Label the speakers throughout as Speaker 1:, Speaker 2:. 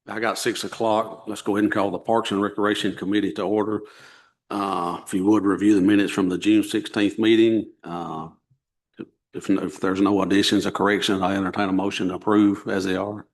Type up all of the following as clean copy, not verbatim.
Speaker 1: I got 6 o'clock. Let's go ahead and call the Parks and Recreation Committee to order. If you would review the minutes from the June 16th meeting. If there's no additions or corrections, I entertain a motion to approve as they are.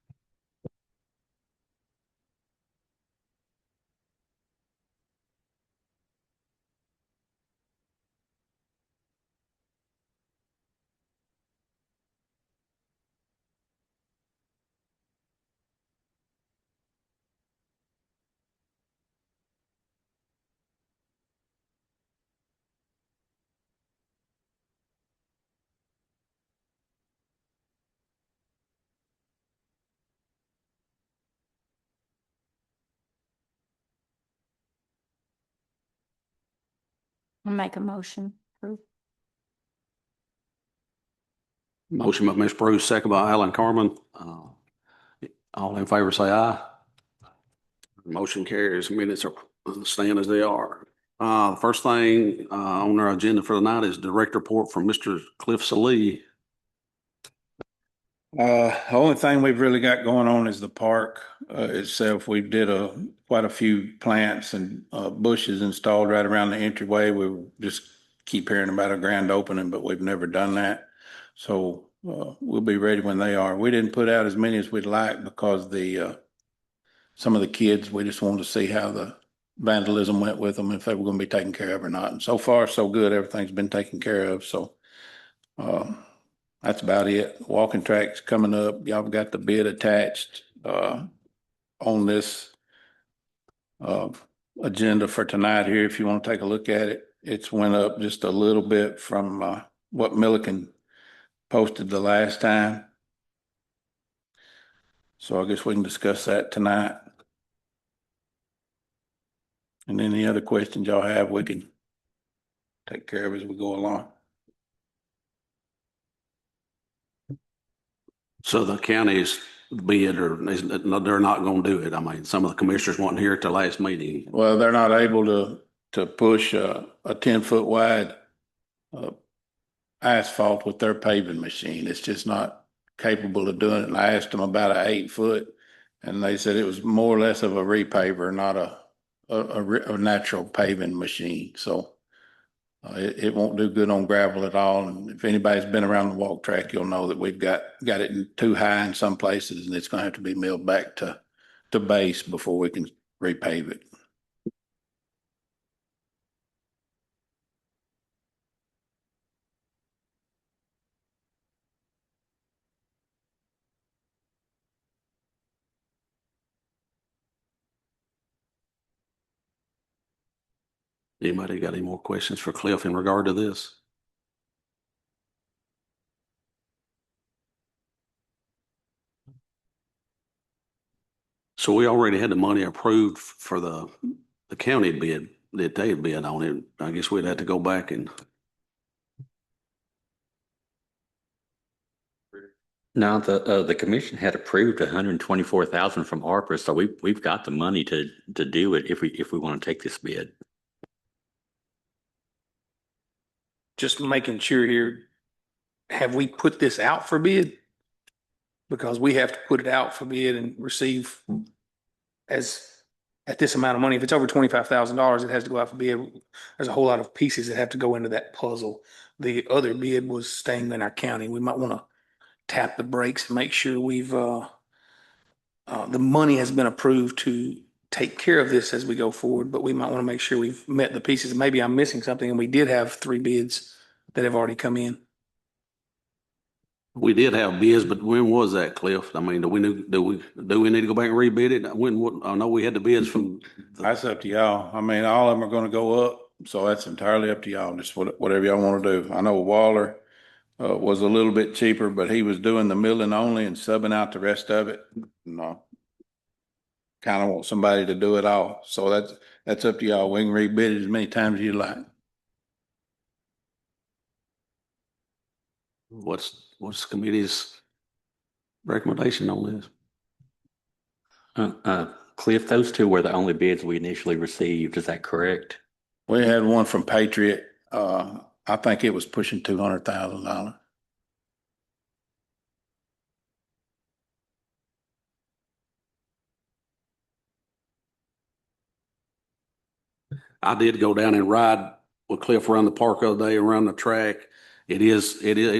Speaker 2: I'll make a motion.
Speaker 1: Motion by Ms. Bruce, second by Alan Carmen. All in favor say aye. Motion carries. Minutes are stand as they are. First thing on our agenda for tonight is direct report from Mr. Cliff Salee.
Speaker 3: The only thing we've really got going on is the park itself. We did quite a few plants and bushes installed right around the entryway. We just keep hearing about a grand opening, but we've never done that. So we'll be ready when they are. We didn't put out as many as we'd like because some of the kids, we just wanted to see how the vandalism went with them, if they were going to be taken care of or not. And so far, so good. Everything's been taken care of. So that's about it. Walking track's coming up. Y'all got the bid attached on this agenda for tonight here. If you want to take a look at it, it's went up just a little bit from what Milliken posted the last time. So I guess we can discuss that tonight. And any other questions y'all have, we can take care of as we go along.
Speaker 1: So the county's bid, or they're not going to do it. I mean, some of the commissioners weren't here at the last meeting.
Speaker 3: Well, they're not able to push a 10-foot wide asphalt with their paving machine. It's just not capable of doing it. And I asked them about an 8-foot, and they said it was more or less of a repaver, not a natural paving machine. So it won't do good on gravel at all. And if anybody's been around the walk track, you'll know that we've got it too high in some places, and it's going to have to be milled back to base before we can repave it.
Speaker 1: Anybody got any more questions for Cliff in regard to this? So we already had the money approved for the county bid that they had bid on it. I guess we'd have to go back and.
Speaker 4: No, the commission had approved 124,000 from ARPA, so we've got the money to do it if we want to take this bid.
Speaker 5: Just making sure here, have we put this out for bid? Because we have to put it out for bid and receive at this amount of money. If it's over $25,000, it has to go out for bid. There's a whole lot of pieces that have to go into that puzzle. The other bid was staying in our county. We might want to tap the brakes and make sure we've the money has been approved to take care of this as we go forward, but we might want to make sure we've met the pieces. Maybe I'm missing something, and we did have 3 bids that have already come in.
Speaker 1: We did have bids, but when was that, Cliff? I mean, do we need to go back and rebid it? I know we had the bids from.
Speaker 3: That's up to y'all. I mean, all of them are going to go up, so that's entirely up to y'all. Just whatever y'all want to do. I know Waller was a little bit cheaper, but he was doing the milling only and subbing out the rest of it. No, kind of want somebody to do it all. So that's up to y'all. We can rebid it as many times as you like.
Speaker 1: What's the committee's recommendation on this?
Speaker 4: Cliff, those two were the only bids we initially received. Is that correct?
Speaker 3: We had one from Patriot. I think it was pushing $200,000.
Speaker 1: I did go down and ride with Cliff around the park the other day, around the track. It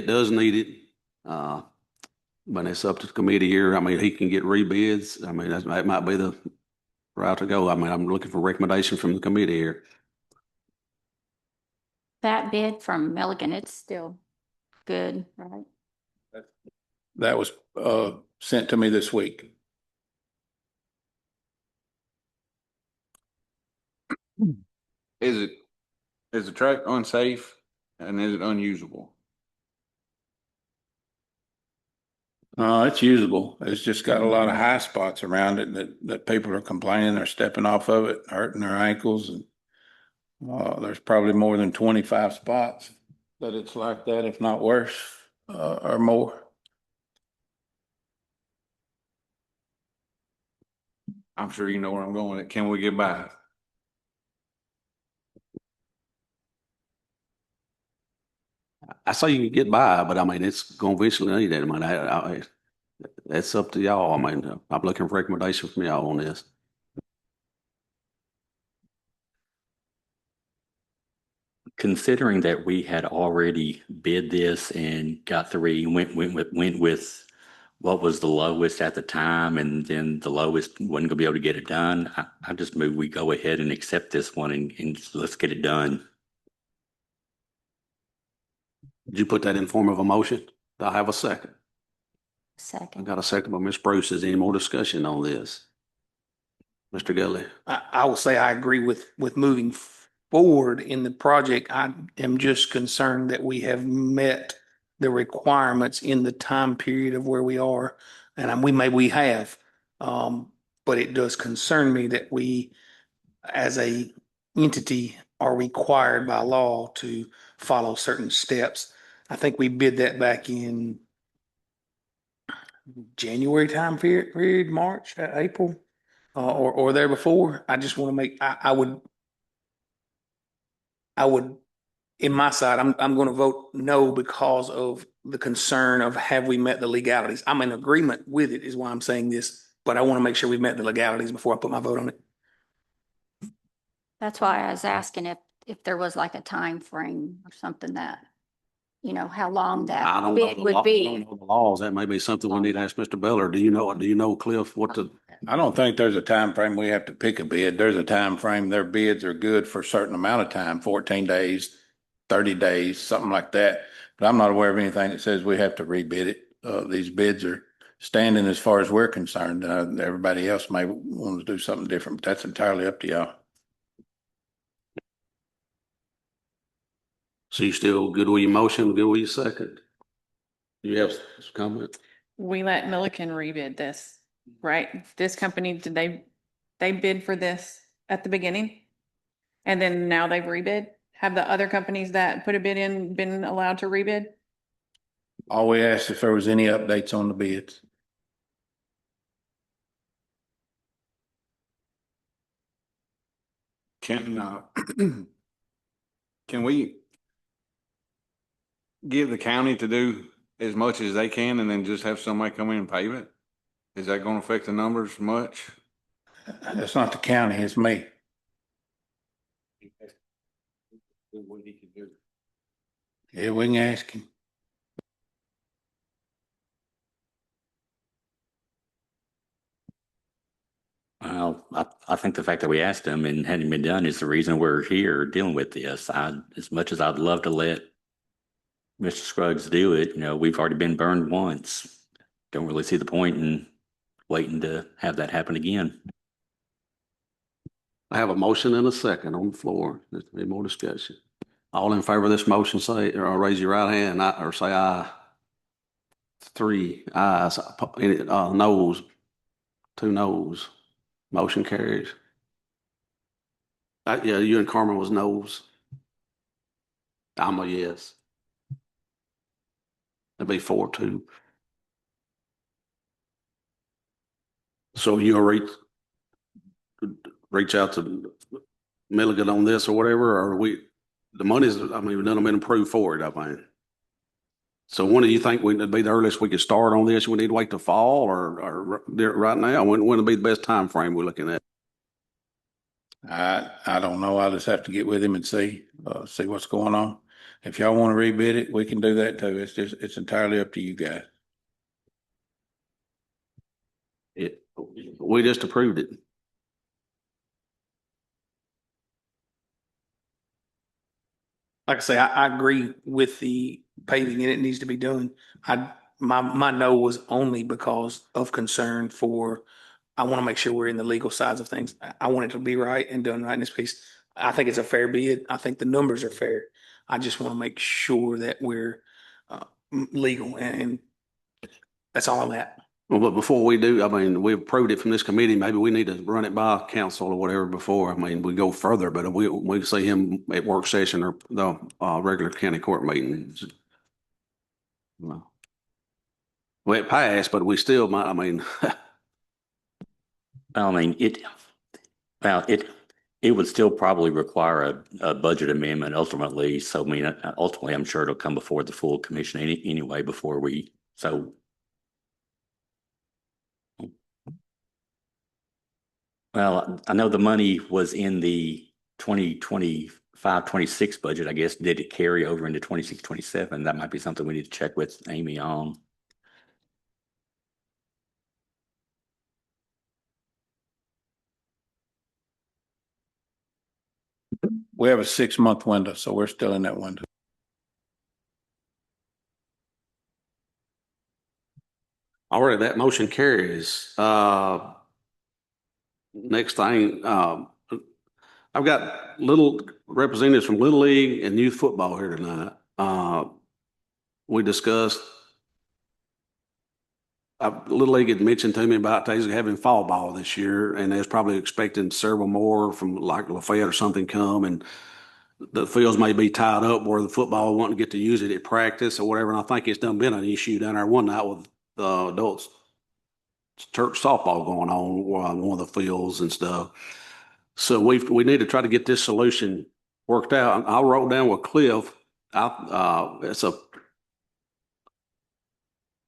Speaker 1: does need it. But it's up to the committee here. I mean, he can get rebids. I mean, that might be the route to go. I mean, I'm looking for recommendation from the committee here.
Speaker 2: That bid from Milligan, it's still good, right?
Speaker 3: That was, sent to me this week.
Speaker 6: Is the track unsafe and is it unusable?
Speaker 3: It's usable. It's just got a lot of high spots around it that people are complaining they're stepping off of it, hurting their ankles, and there's probably more than 25 spots that it's like that, if not worse, or more.
Speaker 6: I'm sure you know where I'm going with it. Can we get by?
Speaker 1: I say you can get by, but I mean, it's going to eventually need it. I mean, that's up to y'all. I mean, I'm looking for recommendation from y'all on this.
Speaker 4: Considering that we had already bid this and got went with what was the lowest at the time, and then the lowest wasn't gonna be able to get it done, I just move we go ahead and accept this one and let's get it done.
Speaker 1: Did you put that in form of a motion? Do I have a second? I
Speaker 2: Second.
Speaker 1: got a second by Ms. Bruce. Is there any more discussion on this? Mr. Gully?
Speaker 5: I will say I agree with moving forward in the project. I am just concerned that we have met the requirements in the time period of where we are. And we have, but it does concern me that we, as a entity, are required by law to follow certain steps. I think we bid that back in January time period, March, April, or there before. I just want to make, I would, in my side, I'm going to vote no because of the concern of have we met the legalities? I'm in agreement with it is why I'm saying this, but I want to make sure we've met the legalities before I put my vote on it.
Speaker 2: That's why I was asking if there was like a time frame or something that, how long
Speaker 1: I
Speaker 2: that
Speaker 1: don't
Speaker 2: bid
Speaker 1: know.
Speaker 2: would
Speaker 1: I don't
Speaker 2: be.
Speaker 1: know the laws. That may be something we need to ask Mr. Beller. Do you know, Cliff, what the,
Speaker 3: I don't think there's a time frame we have to pick a bid. There's a time frame. Their bids are good for a certain amount of time, 14 days, 30 days, something like that. But I'm not aware of anything that says we have to rebid it. These bids are standing as far as we're concerned. Everybody else may want to do something different, but that's entirely up to y'all.
Speaker 1: so you still good with your motion, good with your second? You have some comment?
Speaker 7: We let Milliken rebid this, right? This company, did they bid for this at the beginning? And then now they've rebid? Have the other companies that put a bid in been allowed to rebid?
Speaker 3: All we asked if there was any updates on the bids.
Speaker 6: Can we give the county to do as much as they can and then just have somebody come in and pave it? Is that going to affect the numbers much?
Speaker 3: It's not the county, it's me. Yeah, we can ask him.
Speaker 4: Well, I think the fact that we asked them and hadn't been done is the reason we're here dealing with this. As much as I'd love to let Mr. Scruggs do it, we've already been burned once. Don't really see the point in waiting to have that happen again.
Speaker 1: I have a motion and a second on the floor. There's any more discussion? All in favor of this motion, say, or raise your right hand, or say aye. 3 ayes, noes, 2 noes. Motion carries. Yeah, you and Carmen was noes. I'm a yes. It'd be 4-2. So you'll reach out to Milligan on this or whatever, or the money's, I mean, none of them been approved for it, I mean. So when do you think would be the earliest we could start on this? We need to wait till fall or do it right now? When would be the best time frame we're looking at?
Speaker 3: I don't know. I'll just have to get with him and see what's going on. If y'all want to rebid it, we can do that too. It's entirely up to you guys.
Speaker 1: We just approved it.
Speaker 5: Like I say, I agree with the paving and it needs to be done. My no was only because of concern for, I want to make sure we're in the legal sides of things. I want it to be right and done right in this piece. I think it's a fair bid. I think the numbers are fair. I just want to make sure that we're legal and that's all I'm at.
Speaker 1: Well, but before we do, I mean, we approved it from this committee. Maybe we need to run it by council or whatever before. I mean, we go further, but we see him at work session or the regular county court meetings. Well, it passed, but we still might, I mean,
Speaker 4: I mean, well, it would still probably require a budget amendment ultimately. So I mean, ultimately, I'm sure it'll come before the full commission anyway, before so. Well, I know the money was in the 2025-26 budget. I guess, did it carry over into 26-27? That might be something we need to check with Amy on.
Speaker 3: We have a 6-month window, so we're still in that window.
Speaker 1: already that motion carries. Next thing, I've got little representatives from Little League and youth football here tonight. We discussed, Little League had mentioned to me about they having fall ball this year, and they was probably expecting several more from like Lafayette or something come, and the fields may be tied up where the football wanting to get to use it at practice or whatever. And I think it's done been an issue down there one night with the adults church softball going on one of the fields and stuff. So we need to try to get this solution worked out. I wrote down with Cliff. It's a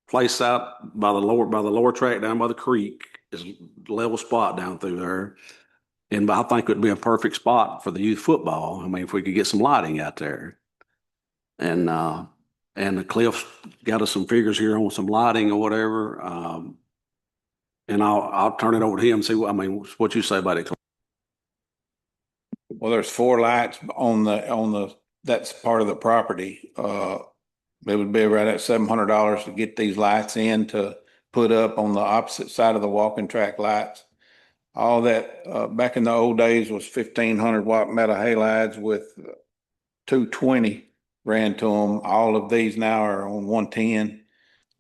Speaker 1: place out by the lower track down by the creek. Is a level spot down through there. And I think it would be a perfect spot for the youth football. I mean, if we could get some lighting out there. And the Cliff's got us some figures here on some lighting or whatever. And I'll turn it over to him and see what you say about it.
Speaker 3: Well, there's 4 lights on that's part of the property. It would be right at $700 to get these lights in to put up on the opposite side of the walking track lights. All that, back in the old days was 1,500 watt metal halides with 220 ran to them. All of these now are on 110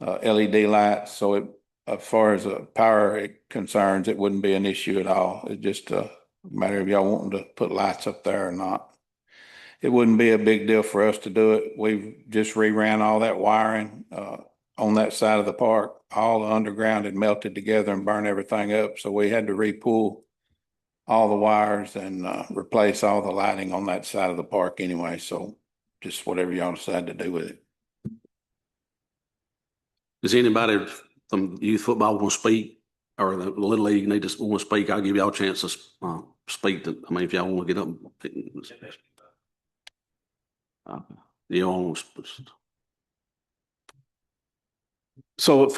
Speaker 3: LED lights. So as far as power concerns, it wouldn't be an issue at all. It's just a matter of y'all wanting to put lights up there or not. It wouldn't be a big deal for us to do it. We've just reran all that wiring on that side of the park. All the underground had melted together and burned everything up. So we had to re-pull all the wires and replace all the lighting on that side of the park anyway. So just whatever y'all decide to do with it.
Speaker 1: Does anybody from youth football want to speak, or the Little League want to speak? I'll give y'all a chance to speak. If y'all want to get up. You know, so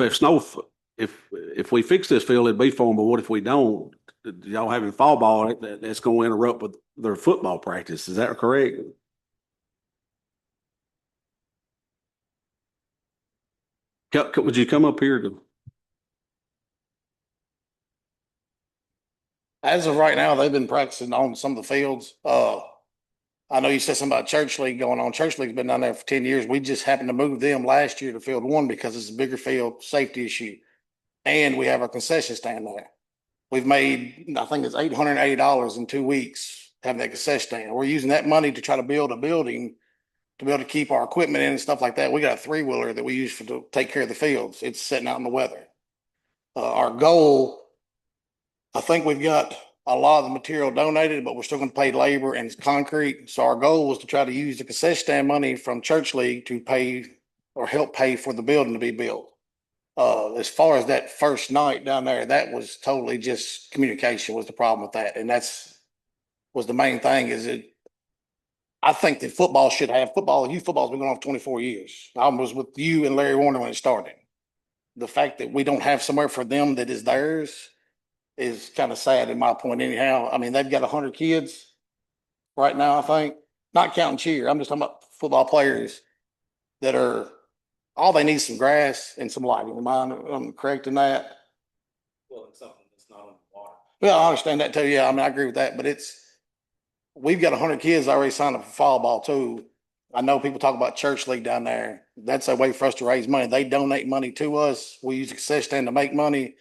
Speaker 1: if we fix this field, it'd be for them. But what if we don't? Y'all having fall ball, that's going to interrupt with their football practice. Is that correct? Would you come up here to?
Speaker 8: As of right now, they've been practicing on some of the fields. I know you said something about Church League going on. Church League's been down there for 10 years. We just happened to move them last year to field 1 because it's a bigger field, safety issue. And we have our concession stand there. We've made, I think it's $880 in 2 weeks having that concession stand. We're using that money to try to build a building to be able to keep our equipment in and stuff like that. We got a 3-wheeler that we use to take care of the fields. It's sitting out in the weather. Our goal, I think we've got a lot of the material donated, but we're still going to pay labor and concrete. So our goal was to try to use the concession stand money from Church League to pay or help pay for the building to be built. As far as that first night down there, that was totally just communication was the problem with that. And that's was the main thing. Is it? I think that youth football's been going on for 24 years. I was with you and Larry Warner when it started. The fact that we don't have somewhere for them that is theirs is kind of sad in my point anyhow. I mean, they've got 100 kids right now, I think, not counting cheer. I'm just talking about football players that are, all they need is some grass and some lighting. I'm correct in that?
Speaker 9: Well, it's something that's not on the water.
Speaker 8: Well, I understand that too. Yeah, I mean, I agree with that, but we've got 100 kids already signed up for fall ball too. I know people talk about church league down there. That's a way for us to raise money. They donate money to us. We use access stand to make money.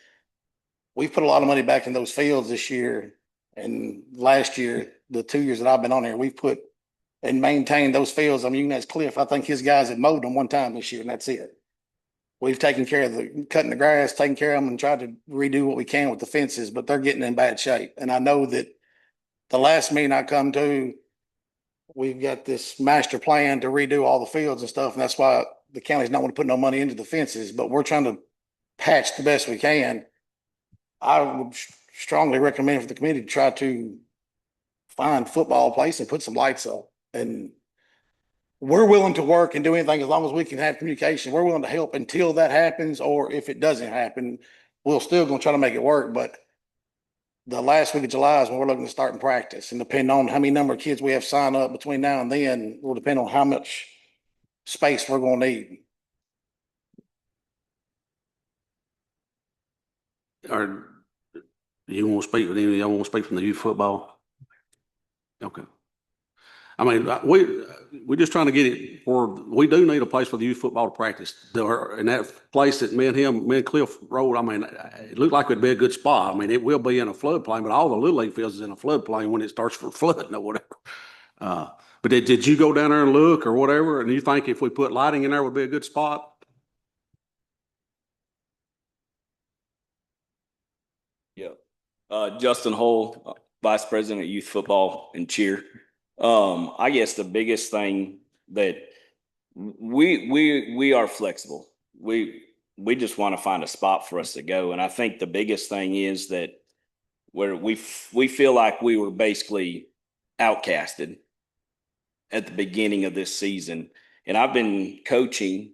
Speaker 8: We've put a lot of money back in those fields this year. And last year, the 2 years that I've been on here, we've put and maintained those fields. I mean, you can ask Cliff, I think his guys have mowed them one time this year and that's it. We've taken care of cutting the grass, taking care of them and tried to redo what we can with the fences, but they're getting in bad shape. And I know that the last meeting I come to, we've got this master plan to redo all the fields and stuff. And that's why the county's not want to put no money into the fences, but we're trying to patch the best we can. I would strongly recommend for the committee to try to find football place and put some lights up. And we're willing to work and do anything as long as we can have communication. We're willing to help until that happens, or if it doesn't happen, we're still going to try to make it work. But the last week of July is when we're looking to start in practice, and depending on how many number of kids we have sign up between now and then will depend on how much space we're going to need.
Speaker 1: Or you want to speak with any of y'all want to speak from the youth football? Okay. I mean, we're just trying to get it where we do need a place for the youth football to practice. And that place that me and Cliff rode, I mean, it looked like it'd be a good spot. I mean, it will be in a floodplain, but all the Little League fields is in a floodplain when it starts for flooding or whatever. But did you go down there and look or whatever? And you think if we put lighting in there would be a good spot?
Speaker 9: Yeah. Justin Hull, Vice President of Youth Football and Cheer. I guess the biggest thing that we are flexible. We just want to find a spot for us to go. And I think the biggest thing is that where we feel like we were basically outcasted at the beginning of this season. And I've been coaching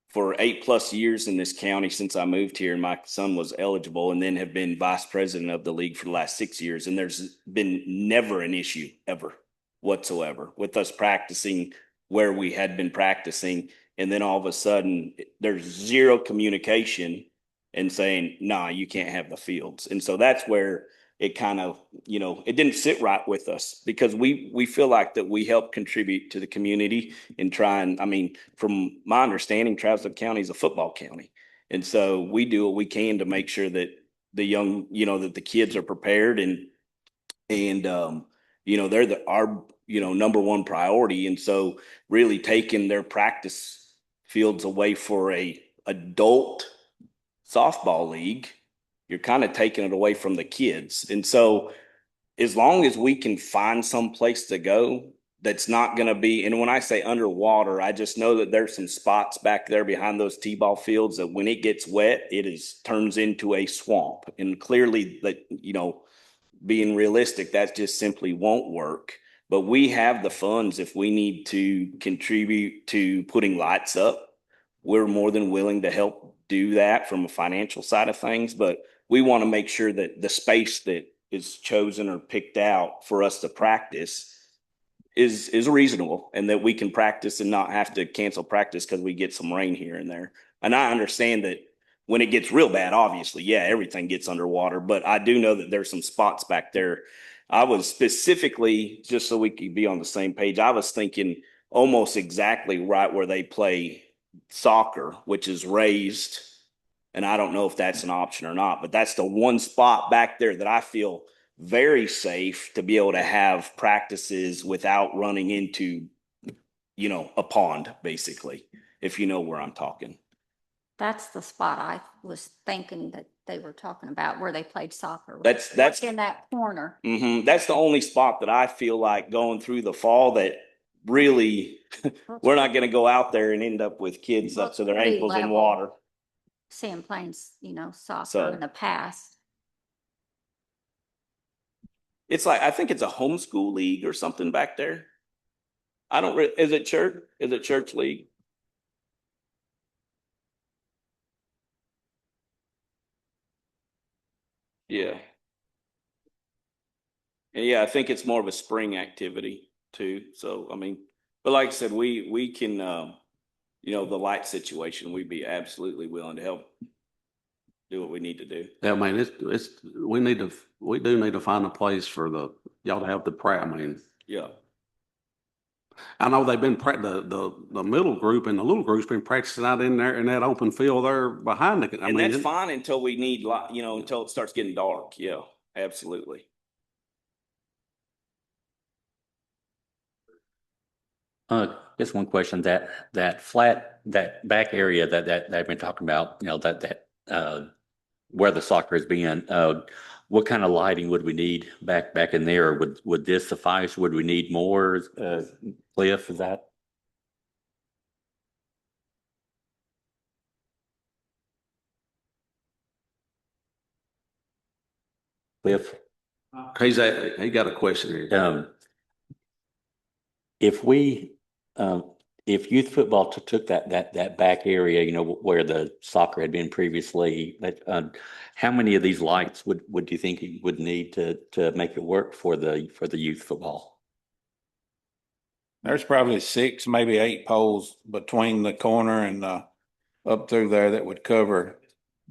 Speaker 9: for 8+ years in this county since I moved here, and my son was eligible, and then have been vice president of the league for the last 6 years. And there's been never an issue ever whatsoever with us practicing where we had been practicing. And then all of a sudden there's zero communication and saying, nah, you can't have the fields. And so that's where it kind of, it didn't sit right with us, because we feel like that we help contribute to the community and try and, I mean, from my understanding, Travis County is a football county. And so we do what we can to make sure that the young, that the kids are prepared and they're our number one priority. And so really taking their practice fields away for a adult softball league, you're kind of taking it away from the kids. And so as long as we can find some place to go that's not going to be, and when I say underwater, I just know that there's some spots back there behind those t-ball fields that when it gets wet, turns into a swamp. And clearly that, being realistic, that just simply won't work. But we have the funds if we need to contribute to putting lights up. We're more than willing to help do that from a financial side of things. But we want to make sure that the space that is chosen or picked out for us to practice is reasonable, and that we can practice and not have to cancel practice because we get some rain here and there. And I understand that when it gets real bad, obviously, yeah, everything gets underwater. But I do know that there's some spots back there. I was specifically, just so we could be on the same page, I was thinking almost exactly right where they play soccer, which is raised. And I don't know if that's an option or not, but that's the one spot back there that I feel very safe to be able to have practices without running into, a pond, basically, if you know where I'm talking.
Speaker 2: That's the spot I was thinking that they were talking about, where they played soccer.
Speaker 9: That's
Speaker 2: in that corner.
Speaker 9: That's the only spot that I feel like going through the fall that really we're not going to go out there and end up with kids up to their
Speaker 2: Pretty
Speaker 9: ankles in
Speaker 2: level.
Speaker 9: water.
Speaker 2: Seeing playing, soccer
Speaker 9: So-
Speaker 2: in the past.
Speaker 9: It's like, I think it's a homeschool league or something back there. I don't, is it church? Is it church league? Yeah. And yeah, I think it's more of a spring activity too. So, I mean, but like I said, we can, you know, the light situation, we'd be absolutely willing to help do what we need to do.
Speaker 1: Yeah, I mean, we do need to find a place for y'all to have the I mean,
Speaker 9: Yeah.
Speaker 1: I know they've been the middle group and the little group's been practicing out in there in that open field there behind the. I
Speaker 9: And
Speaker 1: mean,
Speaker 9: that's fine until we need light, you know, until it starts getting dark. Yeah, absolutely.
Speaker 4: Just one question, that back area that they've been talking about, you know, where the soccer is being, what kind of lighting would we need back in there? Would this suffice? Would we need more? Cliff, is that? Cliff?
Speaker 1: he got a question here.
Speaker 4: If we, if youth football took that back area, you know, where the soccer had been previously, how many of these lights would you think you would need to make it work for the youth football?
Speaker 3: There's probably 6, maybe 8 poles between the corner and up through there that would cover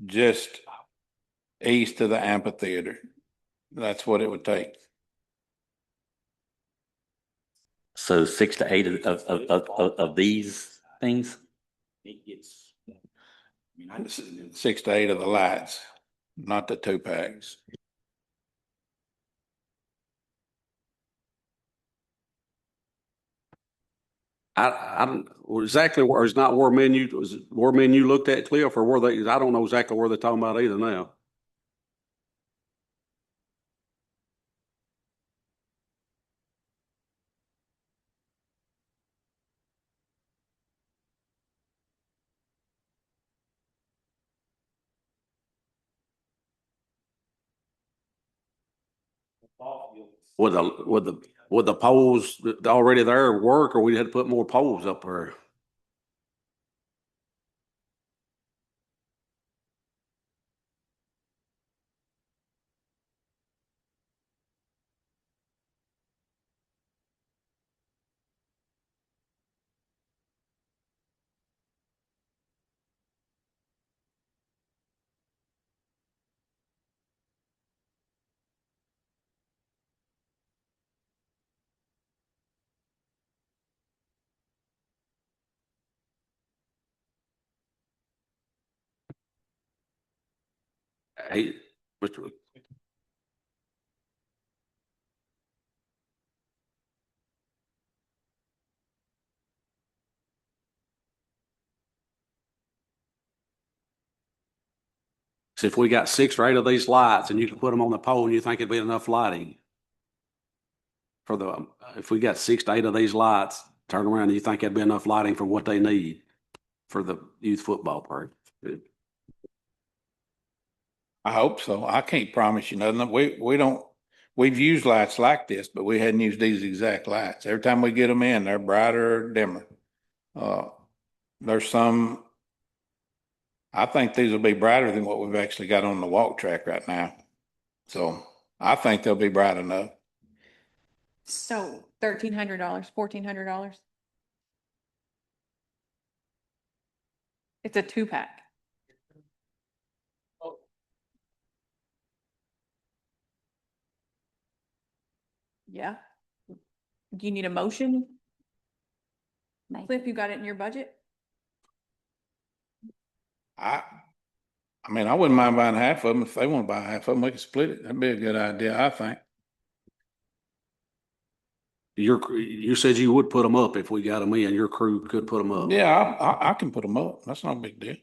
Speaker 3: just east of the amphitheater. That's what it would take.
Speaker 4: So 6 to 8 of these things?
Speaker 9: It gets, I mean, I
Speaker 3: 6 to 8 of the lights, not the 2-packs.
Speaker 1: I don't exactly where it's not where menu was it where menu looked at, Cliff, or where they. I don't know exactly where they're talking about either now. Would the poles that already there work, or we had to put more poles up there? Hey, Mr. So if we got 6 or 8 of these lights and you could put them on the pole, and you think it'd be enough lighting for if we got 6 to 8 of these lights, turn around, and you think it'd be enough lighting for what they need for the youth football part?
Speaker 3: I hope so. I can't promise you nothing. We don't, we've used lights like this, but we hadn't used these exact lights. Every time we get them in, they're brighter or dimmer. There's some, I think these will be brighter than what we've actually got on the walk track right now. So I think they'll be bright enough.
Speaker 7: So $1,300, $1,400. It's a 2-pack. Yeah. Do you need a motion?
Speaker 2: Maybe.
Speaker 7: Cliff, you got it in your budget?
Speaker 3: I mean, I wouldn't mind buying half of them. If they want to buy half of them, we can split it. That'd be a good idea, I think.
Speaker 1: You said you would put them up if we got them in. Your crew could put them up.
Speaker 3: Yeah, I can put them up. That's not a big deal.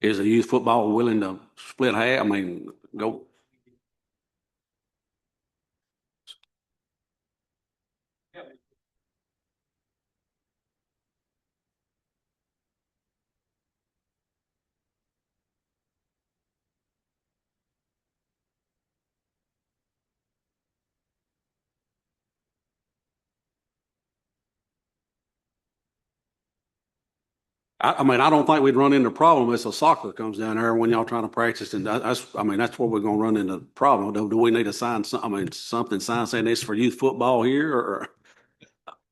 Speaker 1: Is the youth football willing to split half? I mean, go. I mean, I don't think we'd run into a problem if a soccer comes down there when y'all trying to practice, and I mean, that's where we're gonna run into the problem. Do we need to sign something saying this for youth football here, or?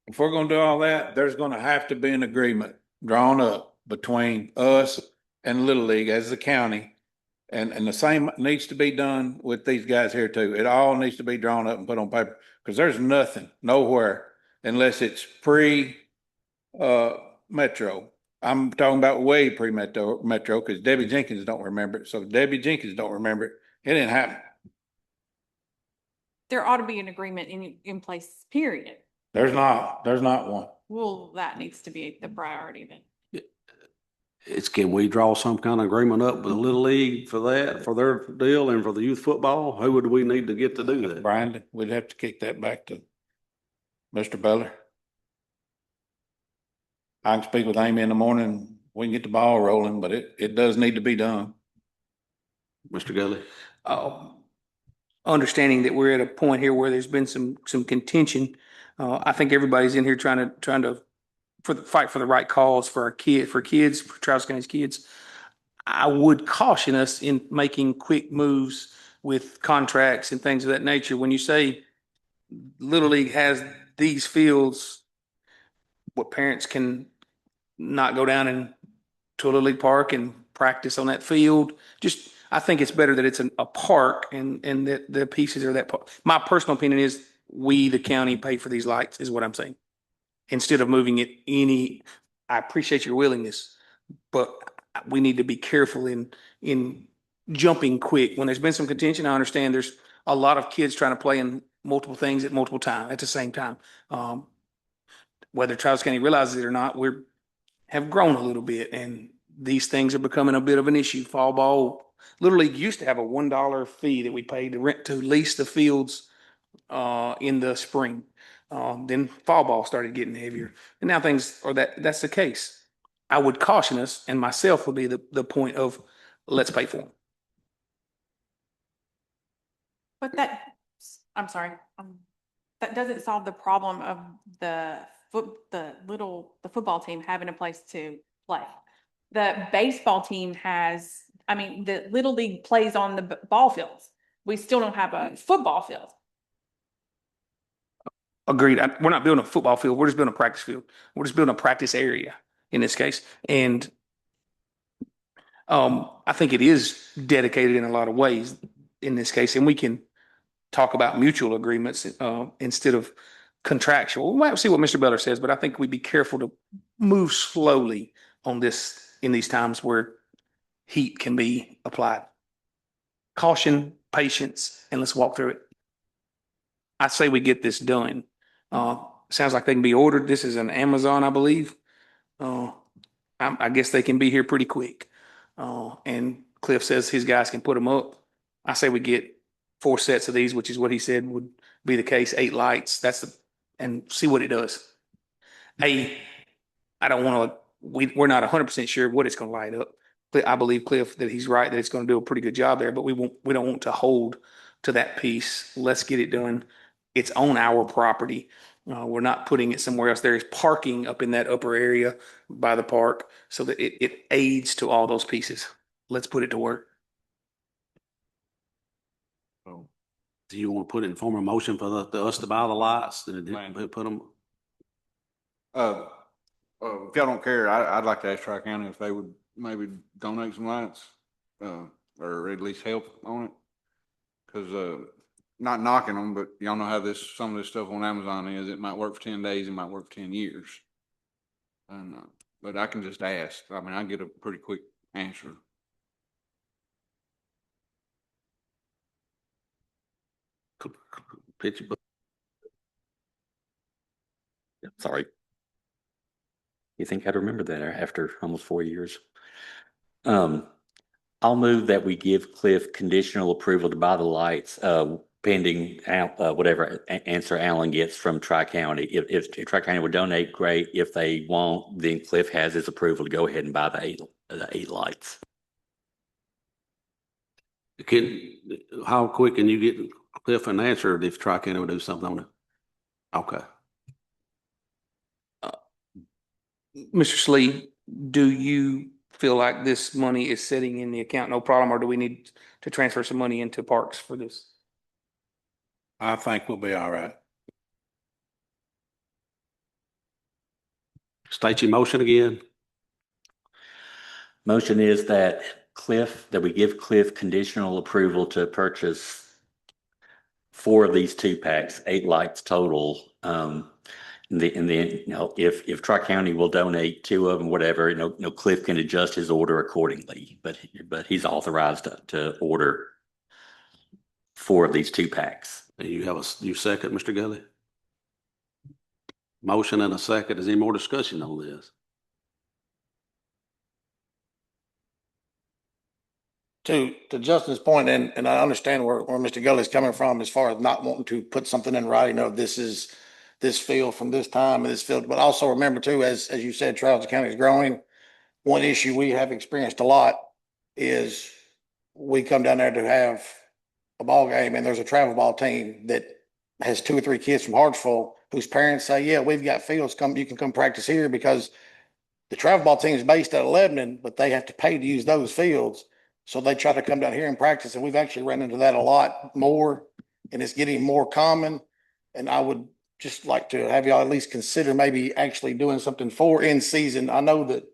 Speaker 3: If we're gonna do all that, there's gonna have to be an agreement drawn up between us and Little League as the county. And the same needs to be done with these guys here too. It all needs to be drawn up and put on paper, because there's nothing, nowhere, unless it's Metro. I'm talking about way Metro, because Debbie Jenkins don't remember it. So if Debbie Jenkins don't remember it, it didn't happen.
Speaker 7: There ought to be an agreement in place, period.
Speaker 3: There's not one.
Speaker 7: Well, that needs to be the priority then.
Speaker 1: Can we draw some kind of agreement up with the Little League for that, for their deal and for the youth football? Who would we need to get to do that?
Speaker 3: Brian, we'd have to kick that back to Mr. Beller. I can speak with Amy in the morning. We can get the ball rolling, but it does need to be done.
Speaker 1: Mr. Gully?
Speaker 5: Understanding that we're at a point here where there's been some contention. I think everybody's in here trying to fight for the right cause for our kids, for Travis County's kids. I would caution us in making quick moves with contracts and things of that nature. When you say Little League has these fields, what parents can not go down to a Little League park and practice on that field. I think it's better that it's a park and that the pieces are that part. My personal opinion is we, the county, pay for these lights, is what I'm saying. Instead of moving it I appreciate your willingness, but we need to be careful in jumping quick. When there's been some contention, I understand there's a lot of kids trying to play in multiple things at multiple times, at the same time. Whether Travis County realizes it or not, have grown a little bit, and these things are becoming a bit of an issue. Fall ball, Little League used to have a $1 fee that we paid to lease the fields in the spring. Then fall ball started getting heavier, and now things are that's the case. I would caution us, and myself would be the point of let's pay for them.
Speaker 7: But I'm sorry, that doesn't solve the problem of the football team having a place to play. The baseball team the Little League plays on the ball fields. We still don't have a football field.
Speaker 5: Agreed. We're not building a football field. We're just building a practice field. We're just building a practice area in this case. And I think it is dedicated in a lot of ways in this case. And we can talk about mutual agreements instead of contractual. We'll see what Mr. Beller says, but I think we'd be careful to move slowly on this in these times where heat can be applied. Caution, patience, and let's walk through it. I say we get this done. Sounds like they can be ordered. This is an Amazon, I believe. I guess they can be here pretty quick. And Cliff says his guys can put them up. I say we get 4 sets of these, which is what he said would be the case. 8 lights. And see what it does. I don't want to. We're not 100% sure what it's going to light up. I believe Cliff that he's right that it's going to do a pretty good job there. But we don't want to hold to that piece. Let's get it done. It's on our property. We're not putting it somewhere else. There is parking up in that upper area by the park so that it aids to all those pieces. Let's put it to work.
Speaker 1: Do you want to put it in form of motion for us to buy the lights and put them?
Speaker 6: If y'all don't care, I'd like to ask Tri-County if they would maybe donate some lights, or at least help on it. Cause, not knocking them, but y'all know how some of this stuff on Amazon is. It might work for 10 days. It might work for 10 years. And, but I can just ask. I mean, I get a pretty quick answer.
Speaker 1: Picture.
Speaker 4: Sorry. You think I'd remember that after almost 4 years? I'll move that we give Cliff conditional approval to buy the lights, pending whatever answer Alan gets from Tri-County. If Tri-County would donate, great. If they won't, then Cliff has his approval to go ahead and buy the 8 lights.
Speaker 1: How quick can you get Cliff an answer if Tri-County would do something on it? Okay.
Speaker 5: Mr. Slee, do you feel like this money is sitting in the account, no problem, or do we need to transfer some money into parks for this?
Speaker 3: I think we'll be all right.
Speaker 1: State your motion again.
Speaker 4: Motion is that we give Cliff conditional approval to purchase 4 of these 2-packs, 8 lights total. And then, you know, if Tri-County will donate 2 of them, whatever, you know, Cliff can adjust his order accordingly, but he's authorized to order 4 of these 2-packs.
Speaker 1: You second, Mr. Gully? Motion and a second. Is any more discussion on this?
Speaker 8: To Justin's point, and I understand where Mr. Gully's coming from as far as not wanting to put something in writing of this is this field from this time and this field, but also remember too, as you said, Travis County is growing. One issue we have experienced a lot is we come down there to have a ball game and there's a travel ball team that has 2 or 3 kids from Hartsville whose parents say, yeah, we've got fields, you can come practice here, because the travel ball team is based out of Lebanon, but they have to pay to use those fields. So they try to come down here and practice, and we've actually run into that a lot more, and it's getting more common. And I would just like to have y'all at least consider maybe actually doing something for in season. I know that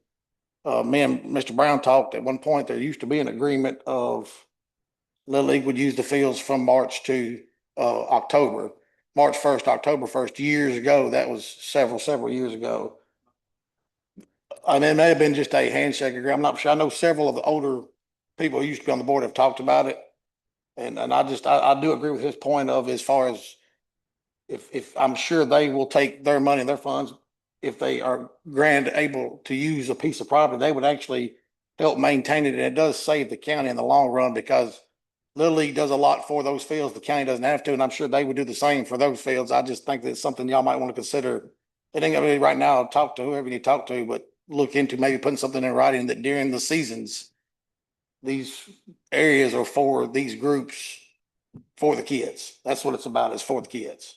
Speaker 8: me and Mr. Brown talked at one point, there used to be an agreement of Little League would use the fields from March to October, March 1st, October 1st, years ago. That was several years ago. I mean, it may have been just a handshake agreement. I'm not sure. I know several of the older people who used to be on the board have talked about it. And I do agree with his point of, as far as if I'm sure they will take their money, their funds, if they are able to use a piece of property, they would actually help maintain it. And it does save the county in the long run, because Little League does a lot for those fields. The county doesn't have to, and I'm sure they would do the same for those fields. I just think that's something y'all might want to consider. It ain't gonna be right now, talk to whoever you need to talk to, but look into maybe putting something in writing that during the seasons, these areas are for these groups, for the kids. That's what it's about, is for the kids.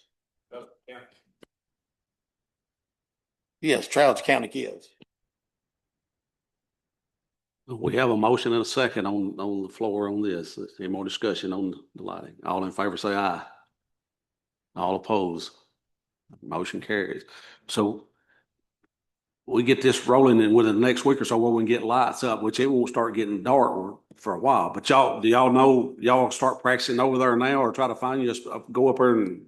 Speaker 8: Yes, Trouts County kids.
Speaker 1: We have a motion and a second on the floor on this. Any more discussion on the lighting? All in favor, say aye. All opposed? Motion carries. So we get this rolling in within the next week or so where we can get lights up, which it won't start getting dark for a while. But do y'all know, y'all start practicing over there now, or try to find you, just go up there and?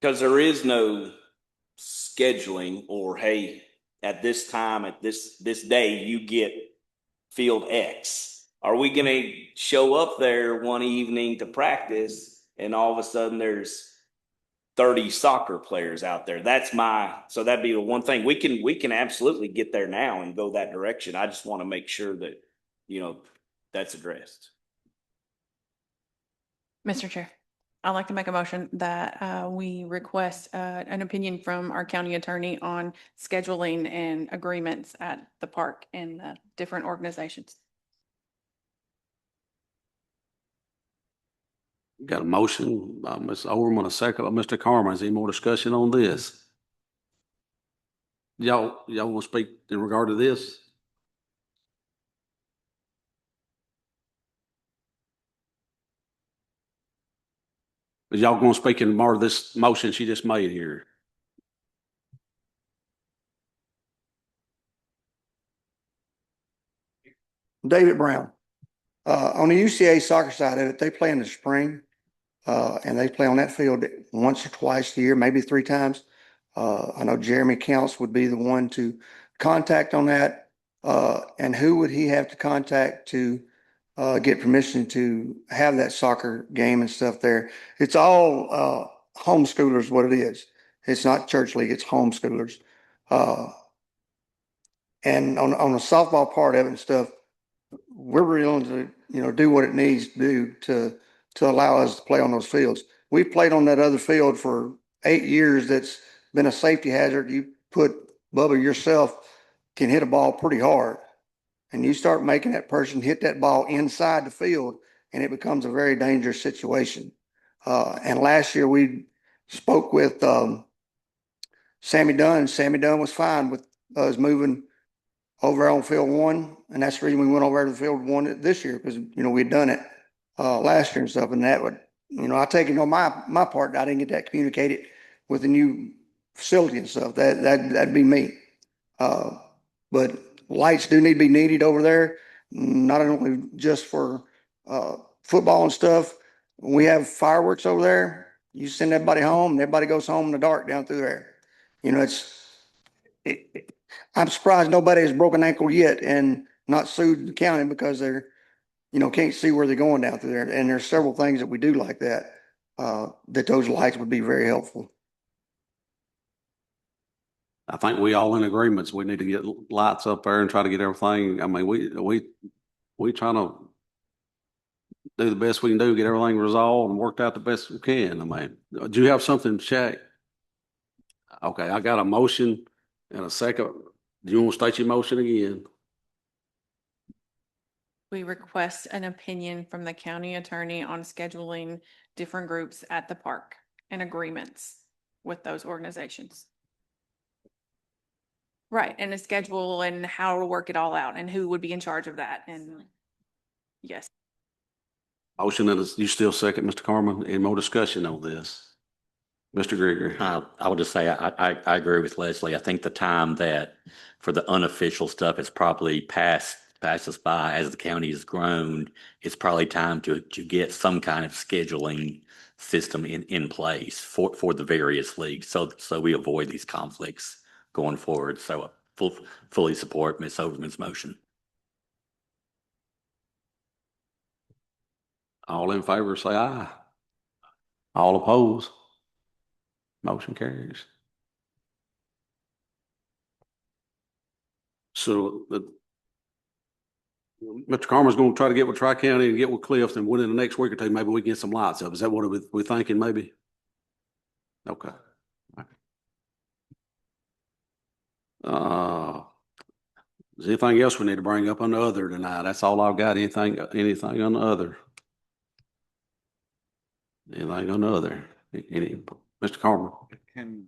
Speaker 9: Because there is no scheduling or, hey, at this time, at this day, you get field X. Are we going to show up there one evening to practice and all of a sudden there's 30 soccer players out there? So that'd be the one thing. We can absolutely get there now and go that direction. I just want to make sure that, you know, that's addressed.
Speaker 7: Mr. Chair, I'd like to make a motion that we request an opinion from our county attorney on scheduling and agreements at the park and the different organizations.
Speaker 1: Got a motion by Ms. Overman, a second by Mr. Carmen. Is any more discussion on this? Y'all want to speak in regard to this? Is y'all going to speak in more of this motion she just made here?
Speaker 10: David Brown. On the UCA soccer side of it, they play in the spring, and they play on that field once or twice a year, maybe 3 times. I know Jeremy Counts would be the one to contact on that. And who would he have to contact to get permission to have that soccer game and stuff there? It's all homeschoolers, what it is. It's not church league, it's homeschoolers. And on the softball part of it and stuff, we're willing to, do what it needs to do to allow us to play on those fields. We've played on that other field for 8 years. That's been a safety hazard. You put Bubba yourself can hit a ball pretty hard, and you start making that person hit that ball inside the field, and it becomes a very dangerous situation. And last year we spoke with, Sammy Dunn. Sammy Dunn was fine with us moving over on field one. And that's the reason we went over to field one this year, because, we'd done it, last year and stuff. And that would, I take it on my part, I didn't get that communicated with the new facility and stuff. That'd be me. But lights do need to be needed over there, not only just for, football and stuff. When we have fireworks over there, you send everybody home and everybody goes home in the dark down through there. I'm surprised nobody has broken ankle yet and not sued the county because they're, can't see where they're going down through there. And there's several things that we do like that, that those lights would be very helpful.
Speaker 1: I think we all in agreements. We need to get lights up there and try to get everything. I mean, we trying to do the best we can do, get everything resolved and worked out the best we can. I mean, do you have something to check? Okay, I got a motion and a second. Do you want to state your motion again?
Speaker 7: We request an opinion from the county attorney on scheduling different groups at the park and agreements with those organizations. Right, and a schedule and how to work it all out and who would be in charge of that. And yes.
Speaker 1: Motion and you still second, Mr. Carmen? Any more discussion on this? Mr. Gregory?
Speaker 4: I would just say, I agree with Leslie. I think the time that for the unofficial stuff is probably passed us by as the county has grown. It's probably time to get some kind of scheduling system in place for the various leagues. So we avoid these conflicts going forward. So fully support Ms. Overman's motion.
Speaker 1: All in favor, say aye. All opposed? Motion carries. So Mr. Carmen's going to try to get with Tri-County and get with Cliff, and within the next week or two, maybe we can get some lights up. Is that what we're thinking maybe? Okay. Is there anything else we need to bring up on the other tonight? That's all I've got. Anything on the other? Anything on the other? Mr. Carmen?
Speaker 6: Can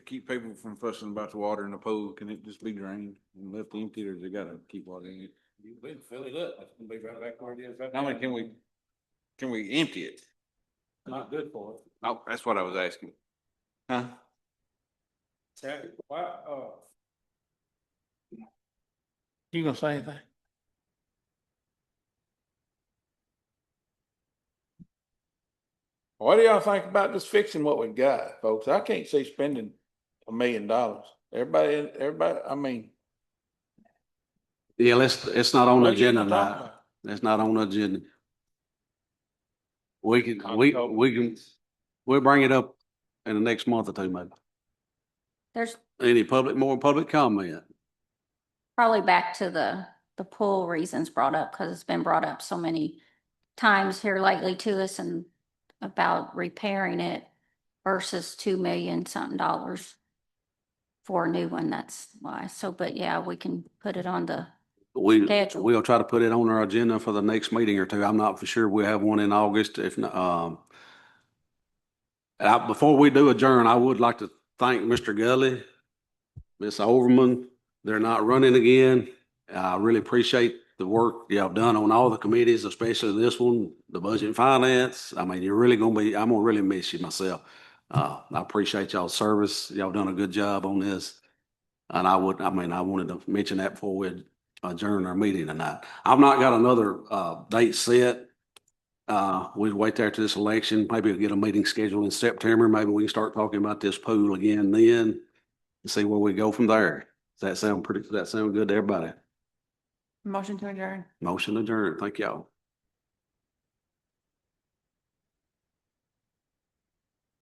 Speaker 6: keep people from fussing about the water in the pool? Can it just be drained and left empty, or they gotta keep water in it? You can fill it up. It's gonna be right back where it is. How many can we empty it?
Speaker 3: Not good for it.
Speaker 6: Oh, that's what I was asking. Huh?
Speaker 5: You gonna say anything?
Speaker 3: What do y'all think about just fixing what we've got, folks? I can't see spending $1 million. Everybody, I mean.
Speaker 1: Yeah, it's not on the
Speaker 3: what you
Speaker 1: agenda
Speaker 3: gonna talk
Speaker 1: now.
Speaker 3: about?
Speaker 1: It's not on the agenda. We'll bring it up in the next month or two, maybe.
Speaker 2: There's
Speaker 1: More public comment?
Speaker 2: probably back to the pool reasons brought up, because it's been brought up so many times here lately to us and about repairing it versus $2 million something for a new one. That's why. So, but yeah, we can put it on the schedule.
Speaker 1: We'll try to put it on our agenda for the next meeting or two. I'm not for sure we'll have one in August. If not, before we do adjourn, I would like to thank Mr. Gully, Ms. Overman. They're not running again. I really appreciate the work y'all done on all the committees, especially this one, the budget and finance. I mean, I'm gonna really miss you myself. I appreciate y'all's service. Y'all done a good job on this. And I wanted to mention that before we adjourn our meeting tonight. I've not got another date set. We'll wait there to this election. Maybe we'll get a meeting scheduled in September. Maybe we can start talking about this pool again then and see where we go from there. Does that sound good to everybody?
Speaker 7: Motion to adjourn.
Speaker 1: Motion adjourned. Thank y'all.